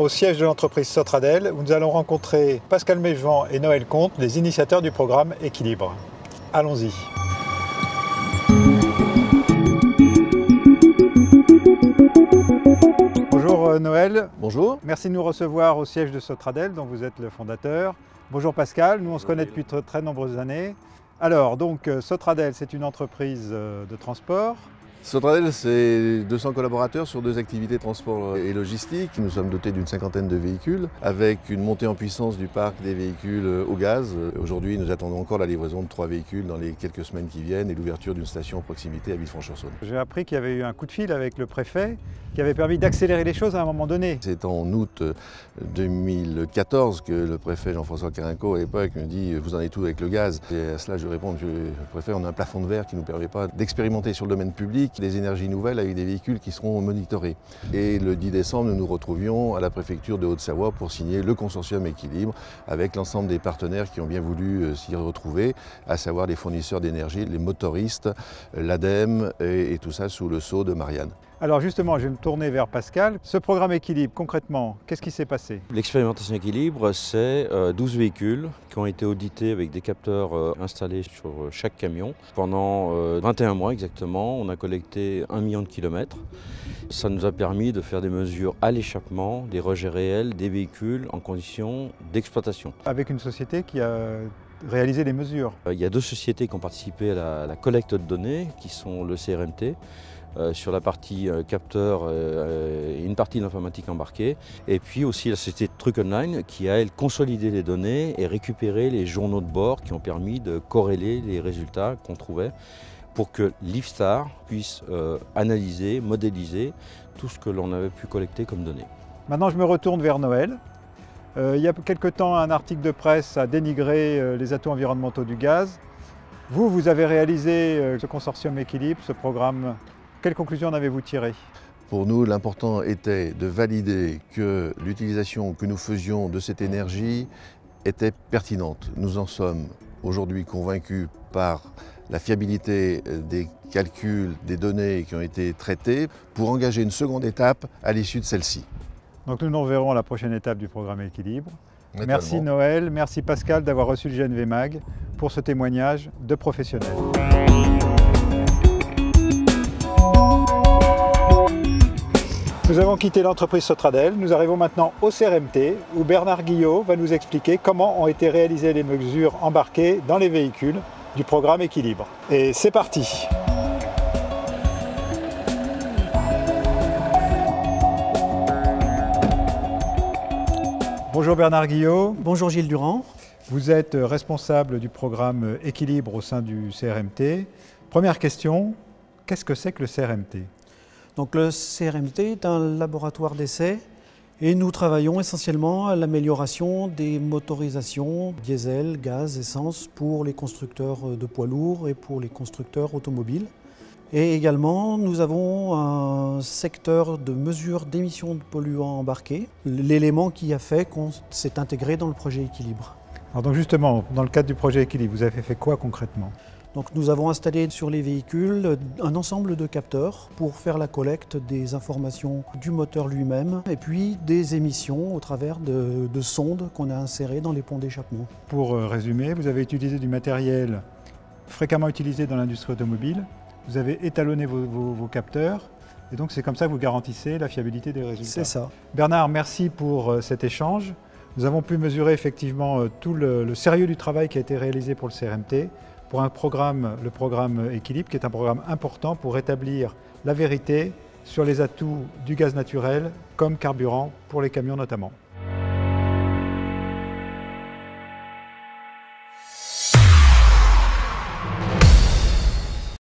au siège de l'entreprise Sotradel où nous allons rencontrer Pascal Mégevant et Noël Comte, les initiateurs du programme Équilibre. Allons-y. Bonjour Noël. Bonjour. Merci de nous recevoir au siège de Sotradel dont vous êtes le fondateur. Bonjour Pascal, nous on se connaît depuis très nombreuses années. Alors donc Sotradel, c'est une entreprise de transport. Sotradel, c'est 200 collaborateurs sur 2 activités transport et logistique. Nous sommes dotés d'une 50aine de véhicules avec une montée en puissance du parc des véhicules au gaz. Aujourd'hui, nous attendons encore la livraison de 3 véhicules dans les quelques semaines qui viennent et l'ouverture d'une station à proximité à Villefranche-sur-Saône. J'ai appris qu'il y avait eu un coup de fil avec le préfet qui avait permis d'accélérer les choses à un moment donné. C'est en août 2014 que le préfet Jean-François Carinco à l'époque me dit « Vous en êtes où avec le gaz ?» Et à cela, je réponds « Le préfet, on a un plafond de verre qui ne nous permet pas d'expérimenter sur le domaine public des énergies nouvelles avec des véhicules qui seront monitorés. » Et le 10 décembre, nous nous retrouvions à la préfecture de Haute-Savoie pour signer le consortium Équilibre avec l'ensemble des partenaires qui ont bien voulu s'y retrouver, à savoir les fournisseurs d'énergie, les motoristes, l'ADEME et tout ça sous le sceau de Marianne. Alors justement, je vais me tourner vers Pascal. Ce programme Équilibre, concrètement, qu'est-ce qui s'est passé? L'expérimentation Équilibre, c'est 12 véhicules qui ont été audités avec des capteurs installés sur chaque camion. Pendant 21 mois exactement, on a collecté 1 million de kilomètres. Ça nous a permis de faire des mesures à l'échappement, des rejets réels des véhicules en conditions d'exploitation. Avec une société qui a réalisé les mesures. Il y a 2 sociétés qui ont participé à la collecte de données, qui sont le CRMT, sur la partie capteur et une partie de l'informatique embarquée. Et puis aussi la société Truck Online qui a, elle, consolidé les données et récupéré les journaux de bord qui ont permis de corréler les résultats qu'on trouvait pour que Livestar puisse analyser, modéliser tout ce que l'on avait pu collecter comme données. Maintenant, je me retourne vers Noël. Il y a quelque temps, un article de presse a dénigré les atouts environnementaux du gaz. Vous avez réalisé ce consortium Équilibre, ce programme. Quelles conclusions en avez-vous tirées? Pour nous, l'important était de valider que l'utilisation que nous faisions de cette énergie était pertinente. Nous en sommes aujourd'hui convaincus par la fiabilité des calculs, des données qui ont été traitées, pour engager une seconde étape à l'issue de celle-ci. Donc nous nous reverrons à la prochaine étape du programme Équilibre. Merci Noël, merci Pascal d'avoir reçu le GNV Mag pour ce témoignage de professionnels. Nous avons quitté l'entreprise Sotradel, nous arrivons maintenant au CRMT où Bernard Guillot va nous expliquer comment ont été réalisées les mesures embarquées dans les véhicules du programme Équilibre. Et c'est parti! Bonjour Bernard Guillot. Bonjour Gilles Durand. Vous êtes responsable du programme Équilibre au sein du CRMT. Première question, qu'est-ce que c'est que le CRMT? Donc le CRMT est un laboratoire d'essai et nous travaillons essentiellement à l'amélioration des motorisations diesel, gaz, essence pour les constructeurs de poids lourds et pour les constructeurs automobiles. Et également, nous avons un secteur de mesure d'émissions de polluants embarqués, l'élément qui a fait qu'on s'est intégré dans le projet Équilibre. Alors donc justement, dans le cadre du projet Équilibre, vous avez fait quoi concrètement? Donc nous avons installé sur les véhicules un ensemble de capteurs pour faire la collecte des informations du moteur lui-même et puis des émissions au travers de sondes qu'on a insérées dans les ponts d'échappement. Pour résumer, vous avez utilisé du matériel fréquemment utilisé dans l'industrie automobile, vous avez étalonné vos capteurs et donc c'est comme ça que vous garantissez la fiabilité des résultats. C'est ça. Bernard, merci pour cet échange. Nous avons pu mesurer effectivement tout le sérieux du travail qui a été réalisé pour le CRMT. Pour le programme Équilibre, qui est un programme important pour établir la vérité sur les atouts du gaz naturel comme carburant pour les camions notamment.